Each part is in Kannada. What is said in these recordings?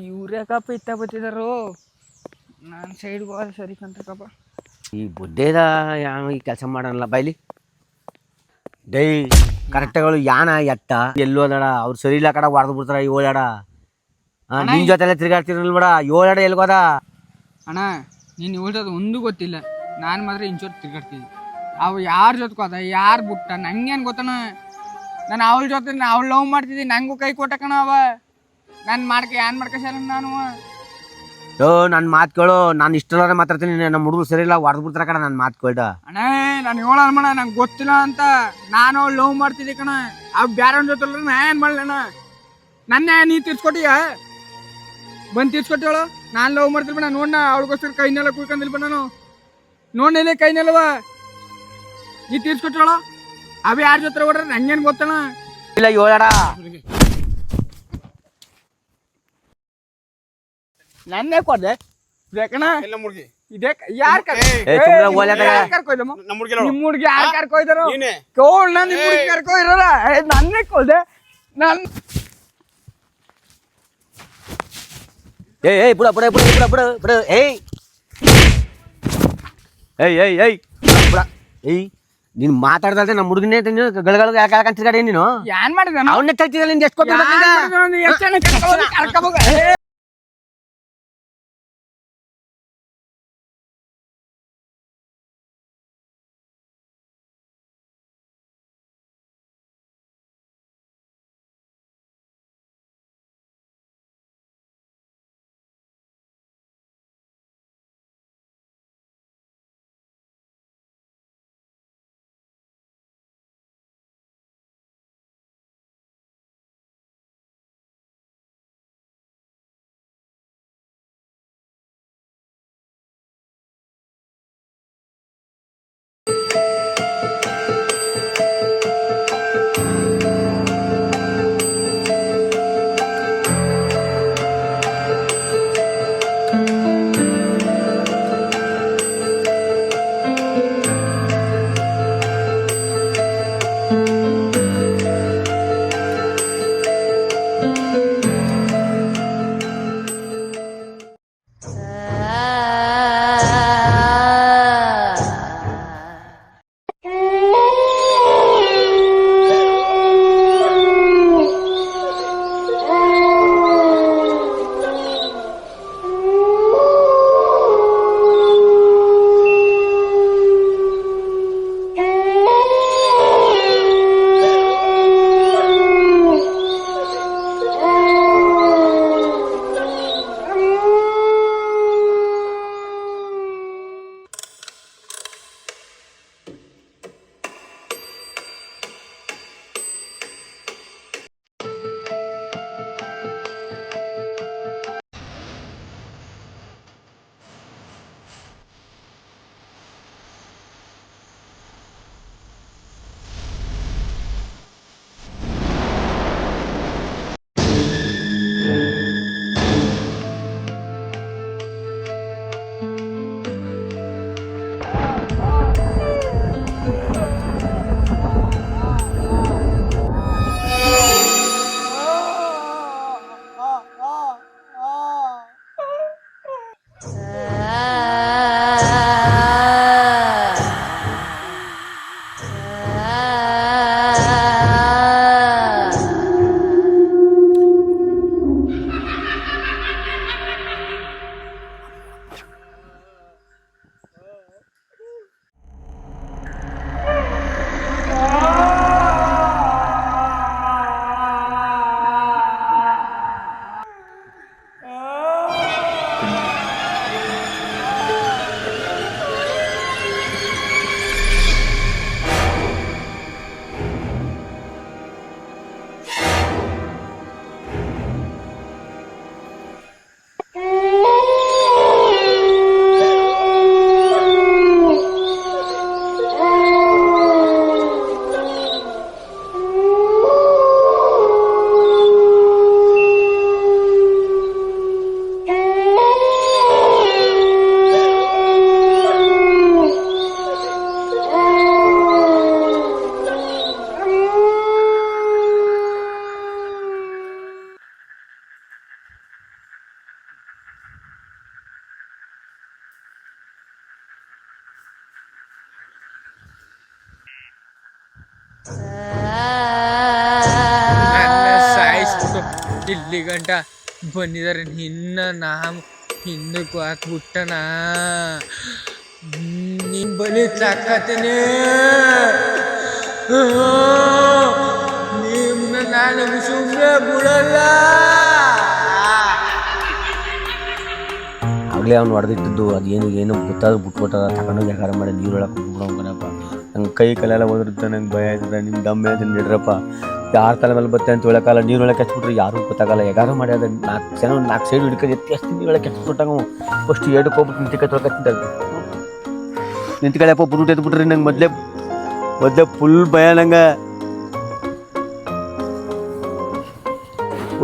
ಇವ್ರ್ಯಾಕಪ್ಪ ಇತ್ತ ಬತ್ತಿದಾರು ನಾನು ಸೈಡ್ಗೆ ಹೋದ ಸರಿ ಕಂತಕಪ್ಪ. ಈ ಬುಡ್ಡೇದ ಯಾವ ಈ ಕೆಲಸ ಮಾಡಲ್ಲ ಬೈಲಿ ಡೈ ಕರೆಕ್ಟ್ಗಳು ಯಾನ ಎತ್ತ ಎಲ್ಲಿ ಹೋದಾಡ ಅವ್ರು ಸರಿ ಇಲ್ಲ ಕಡೆ ಹೊಡೆದು ಬಿಡ್ತಾರ ಏಳಾಡ ನಿನ್ ಜೊತೆಲ್ಲ ತಿರ್ಗಾಡ್ತಿರಲ್ ಬೇಡ ಏಳಾಡ ಎಲ್ಗೋದ ಅಣ್ಣ ನೀನು ಹೇಳ್ದದು ಒಂದು ಗೊತ್ತಿಲ್ಲ. ನಾನು ಮಾತ್ರ ಇಂಚೋಟ್ ತಿರ್ಗಾಡ್ತಿದ್ದೆ. ಅವು ಯಾರ ಜೊತೆಗೆ ಹೋದ ಯಾರು ಬಿಟ್ಟ ನಂಗೇನು ಗೊತ್ತಣ. ನಾನು ಅವಳ ಜೊತೆ ಅವಳು ಲವ್ ಮಾಡ್ತಿದ್ದೀನಿ, ನಂಗೂ ಕೈ ಕೊಟ್ಟ ಕಣ ಅವ. ನಾನು ಏನ್ ಮಾಡ್ಕೊಸಾರ ನಾನು. ನನ್ನ ಮಾತು ಕೇಳು, ನಾನು ಇಷ್ಟಲ್ಲಾರೆ ಮಾತಾಡ್ತೀನಿ. ನಮ್ಮ ಹುಡುಗರು ಸರಿ ಇಲ್ಲ ಹೊಡೆದು ಬಿಡ್ತಾರ ಕಣ ನನ್ನ ಮಾತು ಕೇಳ್ದ. ಅಣ್ಣ ನಾನು ಹೇಳೋಣ ನಂಗೆ ಗೊತ್ತಿಲ್ಲ ಅಂತ. ನಾನು ಅವಳು ಲವ್ ಮಾಡ್ತಿದ್ದೆ ಕಣ. ಅವ್ ಬೇರೆ ಜೊತೆ ನಾ ಏನು ಮಾಡಲಣ್ಣ. ನನ್ನ ನೀ ತೀರ್ಸ್ಕೊಟ್ಟಿಯ ಬಂದು ತೀರ್ಸ್ಕೊಟ್ಟೇಳು. ನಾನು ಲವ್ ಮಾಡ್ತಿಲ್ ಬೇಡ ನೋಡ್ನ ಅವಳಿಗೋಸ್ಕರ ಕೈನೆಲ್ಲ ಕುಯ್ಕೊಂಡಿಲ್ಬ ನಾನು ನೋಡ್ನೇಲೆ ಕೈನೆಲ್ಲವ ನೀ ತೀರ್ಸ್ಕೊಟ್ಟೇಳು. ಅವ ಯಾರ ಜೊತೆ ಹೊಡ್ರೆ ನಂಗೇನು ಗೊತ್ತಣ. ಇಲ್ಲ ಏಳಾಡ ನನ್ನೇ ಕೊಡ್ದೆ ಬೇಕಣ. ಇದೇ ಯಾರು ನಿಮ್ಮ ಹುಡುಗಿ ಯಾರು ಕರ್ಕೊಯ್ದಾರ ಕೋಳ್ ನಾನು ನಿಮ್ಮ ಹುಡುಗಿ ಕರ್ಕೊಯ್ದಾರ ನನ್ನೇ ಕೊಲ್ದೆ ನಾನು. ಏಯ್ ಬುಡ ಬುಡ ಬುಡ ಬುಡ ಬುಡ ಬುಡ ಏಯ್ ಏಯ್ ಏಯ್ ಏಯ್ ಬುಡ ಏಯ್ ನೀನು ಮಾತಾಡ್ದೆ ನಮ್ಮ ಹುಡುಗನೇ ಗಳಗಳಿಗೆ ಯಾಕೆ ತಿರ್ಗಾಡಿ ನೀನು ಏನ್ ಮಾಡಿದ ಅವನ್ನೇ ತಗ್ತಿದ್ದಲ್ಲ ನಿಂದು ಎಷ್ಟು ಕೊಟ್ಟು ಇಲ್ಲಿ ಗಂಟ ಬಂದಿದ್ದಾರೆ ನಿನ್ನ ನಾವು ಹಿಂದಕ್ಕೂ ಹಾಕ್ಬಿಟ್ಟನ ನಿನ್ ಬಲಿ ತಾಕತ್ತೇನೆ ನಿಮ್ನ ನಾನು ಸುಮ್ಮನೆ ಬಿಡಲ್ಲ. ಆಗಲೇ ಅವ್ನು ಹೊಡೆದಿದ್ದು ಅದು ಏನು ಗೊತ್ತಾದ್ರು ಬಿಟ್ಬಿಟ್ಟದ ತಗೊಂಡೋಗಿ ಯಾಕಾರ ಮಾಡಿ ನೀರು ಒಳಗೆ ಕುಟ್ಬಿಡೋಂಗನಪ್ಪ. ನಂಗೆ ಕೈ ಕಾಲೆಲ್ಲ ಓದಿರುತ್ತೆ, ನಂಗೆ ಭಯ ಆಯ್ತದೆ. ನಿಮ್ಮ ದಮ್ಮೆ ಅದನ್ನ ನಿಡ್ರಪ್ಪ, ಯಾರ ತಲೆ ಮೇಲೆ ಬತ್ತೆ ಅಂತ ಹೇಳೋಕ್ಕಲ್ಲ. ನೀರು ಒಳಗೆ ಹಚ್ಬಿಟ್ರೆ ಯಾರೂ ಗೊತ್ತಾಗಲ್ಲ. ಯಾರು ಮಾಡಿ ಅದು 4 ಜನ 4 ಸೈಡ್ ಹಿಡ್ಕೊಂಡು ಎತ್ತಿ ಅಷ್ಟು ನೀರು ಒಳಗೆ ಹಚ್ಬಿಟ್ಟಾಗ ಫಸ್ಟ್ ಏಟಕ್ಕೆ ಹೋಗ್ಬಿಟ್ಟು ನಿಂತಿಕ ತೊಳ್ಕೊತಿದ್ದ ನಿಂತ್ಕೊಳ್ಳಪ್ಪ ಬುರುಟ್ ಎತ್ಬಿಟ್ರಿ. ನಂಗೆ ಮೊದಲೇ ಫುಲ್ ಭಯ. ನಂಗೆ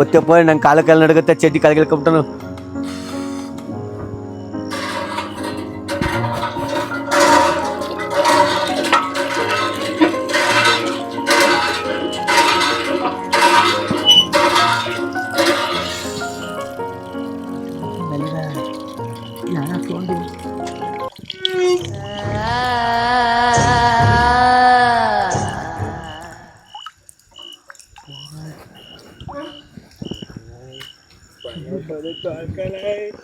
ಒತ್ತಪ್ಪ ನಂಗೆ ಕಾಲ ನಡಗತ್ತೆ, ಚಡ್ಡಿ ಕಾಲಿಗೆ ಕಬಿಟ್ಟನು.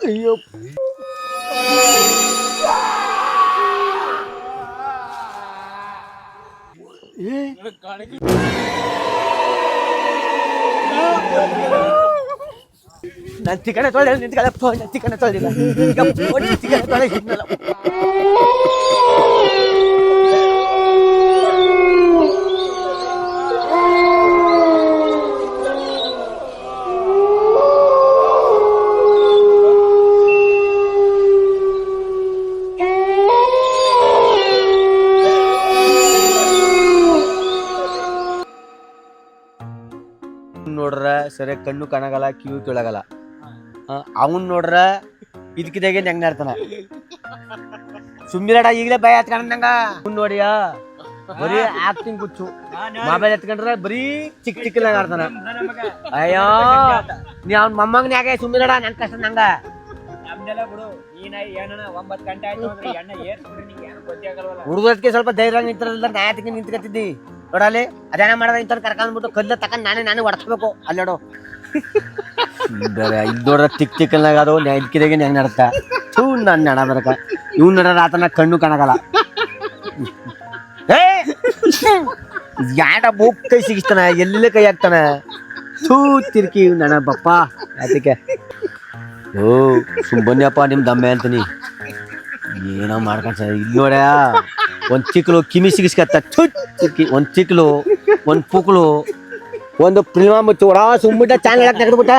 ಅಯ್ಯೋ ನಾನು ಚಿಕನೆ ತೊಳೆ ನಿಂತ್ಕೊಳ್ಳಪ್ಪ, ಚಿಕನೆ ತೊಳೆದಿಲ್ಲ ಚಿಕನೆ ತೊಳೆ. ನೋಡ್ರ ಸರಿಯಾಗಿ ಕಣ್ಣು ಕಾಣಗಲ್ಲ, ಕಿವಿ ಕೇಳಗಲ್ಲ. ಅವನ್ ನೋಡ್ರ ಇದಕ್ಕಿದಾಗೆ ಹೆಂಗ್ ನಾಡ್ತಾನ. ಸುಮ್ಮಿರಡ ಈಗಲೇ ಭಯ ಹತ್ಕೊಂಡಂಗ. ನೋಡಿಯ ಬರೀ ಆಕ್ಟಿಂಗ್ ಕುಚ್ಚು. ಮೊಬೈಲ್ ಎತ್ಕೊಂಡ್ರೆ ಬರೀ ಚಿಕ್ಕನಾಗ ಆಡ್ತಾನ. ಅಯ್ಯೋ ನೀ ಅವ್ನ ಮೊಮ್ಮಗನ ಯಾಕೆ ಸುಮ್ಮಿರಡ, ನನ್ ಕಷ್ಟ ನಂಗ. ಹುಡುಗಕ್ಕೆ ಸ್ವಲ್ಪ ಧೈರ್ಯ ನಿಂತಿರಲ್ಲ, ನ್ಯಾಯತಿಗೆ ನಿಂತ್ಕತ್ತಿದ್ದಿ ನೋಡಲ್ಲಿ. ಅದೇನ ಮಾಡದ ಇಂತ ಕರ್ಕೊಂಡ್ಬಿಟ್ಟು ಕಲ್ಲ ತಕೊಂಡ್ ನಾನೇ ಹೊಡ್ಸ್ಬೇಕು ಅಲ್ಲಾಡೋ. ಇಲ್ಲಿ ನೋಡ್ರ ತಿಕ್ಕನಾಗ ಅದು ಇದಕ್ಕಿದಾಗೆ ಹೆಂಗ್ ನಡತ್ತ. ಥೂ ನಾನು ನಡ ಬರಕ ಇವ್ ನಡ ಆತನ ಕಣ್ಣು ಕಾಣಗಲ್ಲ. ಯಾಡ ಬೂಕ್ ಕೈ ಸಿಗಿಸ್ತಾನ, ಎಲ್ಲ ಕೈ ಹಾಕ್ತಾನ. ಥೂ ತಿರ್ಕಿ ನನ ಬಪ್ಪ ಅದಕ್ಕೆ. ಓ ಬನ್ನಿಯಪ್ಪ ನಿಮ್ ದಮ್ಮೆ ಅಂತೀನಿ. ಏನೋ ಮಾಡ್ಕೊಂತ ಇಲ್ಲಿ ನೋಡ ಒಂದ್ ಚಿಕ್ಲು ಕಿಮಿ ಸಿಗಿಸ್ಕತ್ತ. ಚಿಕ್ಕಿ ಒಂದ್ ಚಿಕ್ಲು, ಒಂದ್ ಪುಕ್ಲು, ಒಂದು ಫಿಲ್ಮ ಮುಚ್ಚು ಒಡ ಸುಮ್ಬಿಟ್ಟ ಚಾನಲ್ ಹೇಳಕ್ ತೆಗೆದ್ಬಿಟ್ಟ.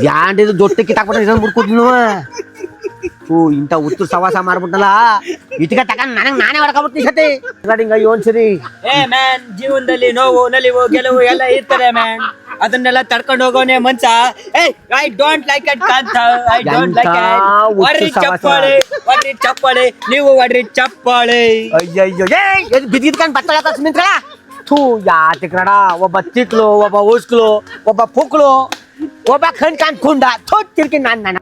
ಯಾಂಡಿದು ದೊಡ್ಡ ಕಿತ್ತಾಕ್ಬಿಟ್ಟ ಮುಡ್ಕೊತೀನಿ. ಓ ಇಂಥ ಉತ್ತರ ಸವಾಸ ಮಾಡ್ಬಿಟ್ಟಲ್ಲ, ಇಟ್ಕ ತಕೊಂಡ್ ನಾನೇ ಹೊಡ್ಕೊಬಿಡ್ತೀನಿ ಸತಿ ಗಾಡಿಂಗ. ಸರಿ ಜೀವನದಲ್ಲಿ ನೋವು ನಲಿವು ಗೆಲುವು ಎಲ್ಲ ಇರ್ತಾರೆ ಮ್ಯಾನ್, ಅದನ್ನೆಲ್ಲ ತಡ್ಕೊಂಡು ಹೋಗೋನೆ ಮನ್ಸ. I don't like it Kanta, I don't like it. ಹೊಡ್ರಿ ಚಪ್ಪಾಳೆ ನೀವು ಹೊಡ್ರಿ ಚಪ್ಪಾಳೆ. ಅಯ್ಯಯ್ಯೋ ಬಿದ್ದಿದ್ಕೊಂಡು ಬತ್ತ ಸುಮಿತ್ರ. ಥೂ ಯಾತಿಕ್ರಡ, ಒಬ್ಬ ತಿಕ್ಲು, ಒಬ್ಬ ಉಸ್ಕ್ಲು, ಒಬ್ಬ ಪುಕ್ಲು, ಒಬ್ಬ ಕಣ್ಕೊಂಡ ಥೂ ತಿರ್ಕಿ ನಾನು.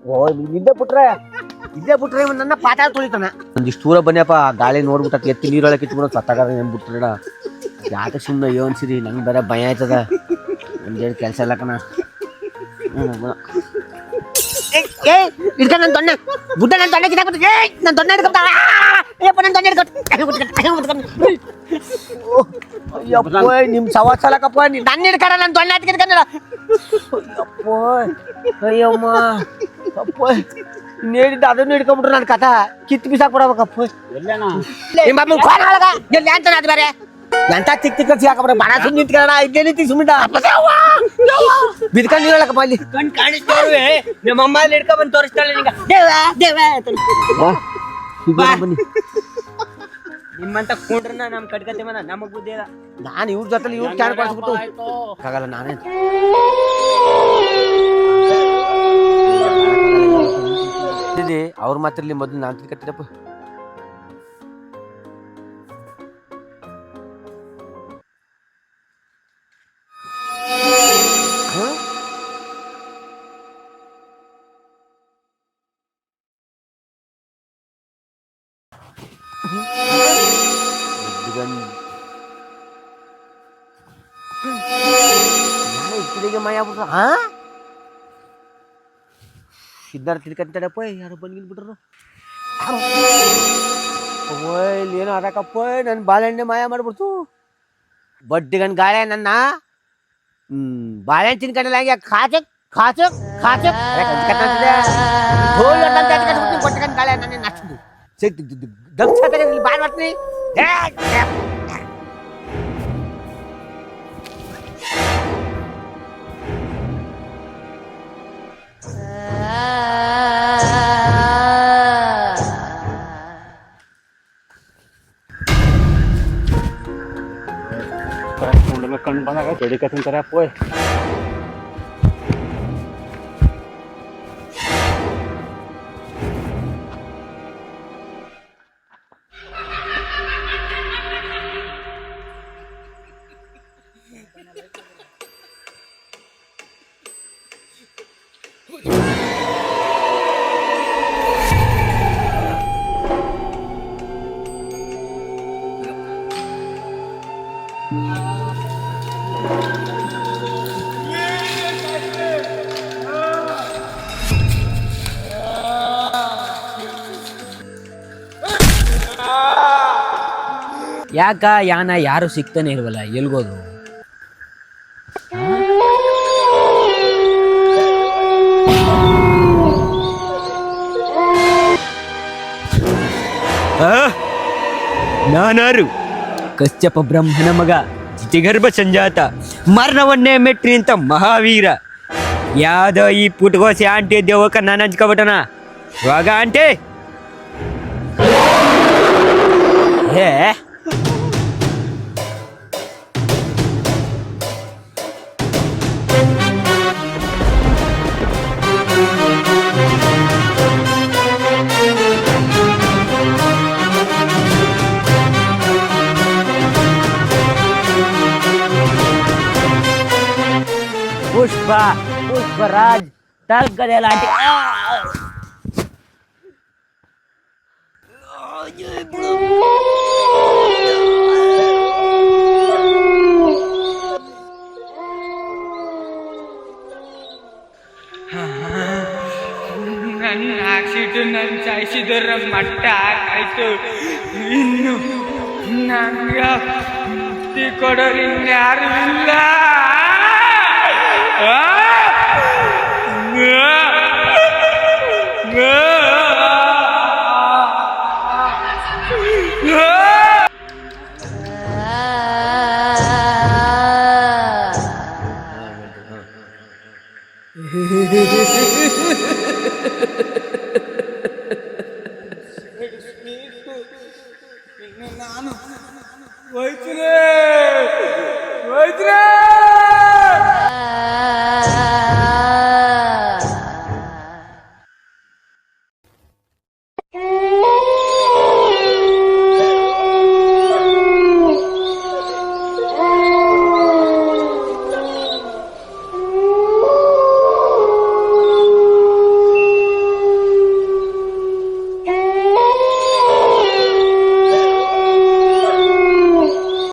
ಓ ಇದ್ದೇ ಬಿಟ್ರೆ ನನ್ನ ಪಾಠ ತುಳಿತಾನ. ಒಂದಿಷ್ಟು ದೂರ ಬನ್ನಿಯಪ್ಪ, ಗಾಳಿ ನೋಡ್ಬಿಟ್ಟ ಎತ್ತಿ ನೀರೊಳಗೆ ಕಿತ್ಬಿಡೋ ಸತ್ತಾಗ ಏನ್ಬಿಟ್ರಡ. ಯಾಕೆ ಸುಮ್ಮನೆ ಯೋನ್ಸಿರಿ, ನಂಗೆ ಬೇರೆ ಭಯ ಆಯ್ತದ. ಒಂದೇಳು ಕೆಲಸ ಇಲ್ಲ ಕಣ. ನನ್ನ ದೊಣ್ಣೆ ಬುಡ್ಡ, ನನ್ನ ದೊಣ್ಣೆ ಕಿತ್ತಾಕ್ಬಿಟ್ಟು ನನ್ನ ದೊಣ್ಣೆ ಹಿಡ್ಕೊತ. ಅಯ್ಯಪ್ಪ ನಿಮ್ ಸವಾಸ ಅಲ್ಲಕಪ್ಪ, ನನ್ನ ಹಿಡ್ಕಡ ನನ್ನ ದೊಣ್ಣೆ ಹತ್ಕಿಡ್ಕಂದ್ರ. ಅಯ್ಯಮ್ಮ ಅಪ್ಪ ನೇಡಿದ್ದ ಅದನ್ನು ಹಿಡ್ಕೊಂಡ್ಬಿಟ್ರು. ನನ್ನ ಕಥ ಕಿತ್ತು ಬಿಸಾಕ್ಬಿಡಬೇಕಪ್ಪ. ಅದು ಬೇರೆ ಎಂತ ಚಿಕ್ಕ ಸಿಗಾಕಬ್ರ ಬಣ ಸುಮ್ ನಿಂತ್ಕೊಳ್ಳ. ಇದ್ದೇ ನಿಂತಿ ಸುಮ್ಮಿಟ ಬಿದ್ಕೊಂಡು ಹೇಳಕಪ್ಪ. ಅಲ್ಲಿ ಕಣ್ ಕಾಣಿಸ್ತವ್ರೆ, ನಮ್ಮ ಅಮ್ಮ ಅಲ್ಲಿ ಹಿಡ್ಕೊಂಡ್ ಬಂದು ತೋರಿಸ್ತಾಳೆ ನಿಂಗ. ಬನ್ನಿ. ನಿಮ್ಮಂತ ಕೊಂಡ್ರನ್ನ ನಮ್ ಕಟ್ಕತೆ ಮನ ನಮಗ್ ಬುದ್ಧಿ ಇಲ್ಲ. ನಾನು ಇವ್ರ ಜೊತೆ ಇವ್ರು ಕ್ಯಾನ್ ಕಳ್ಸ್ಬಿಟ್ಟು ಆಗಲ್ಲ. ನಾನೇ ಅವ್ರ ಮಾತಿರ್ಲಿ ಮೊದಲು ನಾನು ತಿಳ್ಕತ್ತೀರಪ್ಪ. ಇತ್ತಿಗೆ ಮಯ ಆಗ್ಬಿಟ್ರ ಸಿದ್ಧಾರ್ಥ ತಿಳ್ಕೊಂತಾಡಪ್ಪ ಯಾರು ಬಂದ್ಗಿನ್ಬಿಟ್ರು ಇಲ್ಲಿ ಏನೋ ಅದಕ್ಕಪ್ಪ ನನ್ನ ಬಾಳೆಹಣ್ಣೆ ಮಾಯ ಮಾಡ್ಬಿಡ್ತು ಬಡ್ಡಿಗನ್ ಗಾಳೆ ನನ್ನ ಬಾಳೆಹಣ್ಣು ತಿನ್ಕೊಂಡಲ್ಲ ಹಂಗೆ ಖಾಚಕ್ ಖಾಚಕ್ ಖಾಚಕ್ ಬಡ್ಡಿಗನ್ ಗಾಳೆ ನನ್ನ ನಚ್ಚಿದ್ದು ದಕ್ಷ ಬಾಳ್ ಮಾಡ್ತೀನಿ ಕಣ್ಣು ಬಂದಾಗ ಬೆಳಿಕ ತಿಂತಾರೆ ಪೋಯ್ ಯಾಕ ಯಾನ ಯಾರು ಸಿಗ್ತಾನೆ ಇಲ್ವಲ್ಲ ಎಲ್ಗೋದು ನಾನಾರು ಕಶ್ಯಪ ಬ್ರಹ್ಮನ ಮಗ ಜಿತಿಗರ್ಭ ಸಂಜಾತ ಮರಣವನ್ನೇ ಮೆಟ್ರಿ ಅಂತ ಮಹಾವೀರ ಯಾವ್ದೋ ಈ ಪುಟ್ಗೋಸಿ ಆಂಟಿ ದೇವಕ್ಕ ನಾನು ಹಂಚ್ಕೊಬಿಟ್ಟನ ಇವಾಗ ಆಂಟಿ ಹೇ पुष्पराज तल गदे लांटी ನನ್ನ ಆಕ್ಸಿಡ್ ನನ್ನ ಸಾಯಿಸಿದರ ಮಟ್ಟ ಆಯ್ತು ಇನ್ನು ನಂಗ ಮುಕ್ತಿ ಕೊಡೋರು ಇನ್ಯಾರು ಇಲ್ಲ ನಾನು ಹೋಯ್ತುರೇ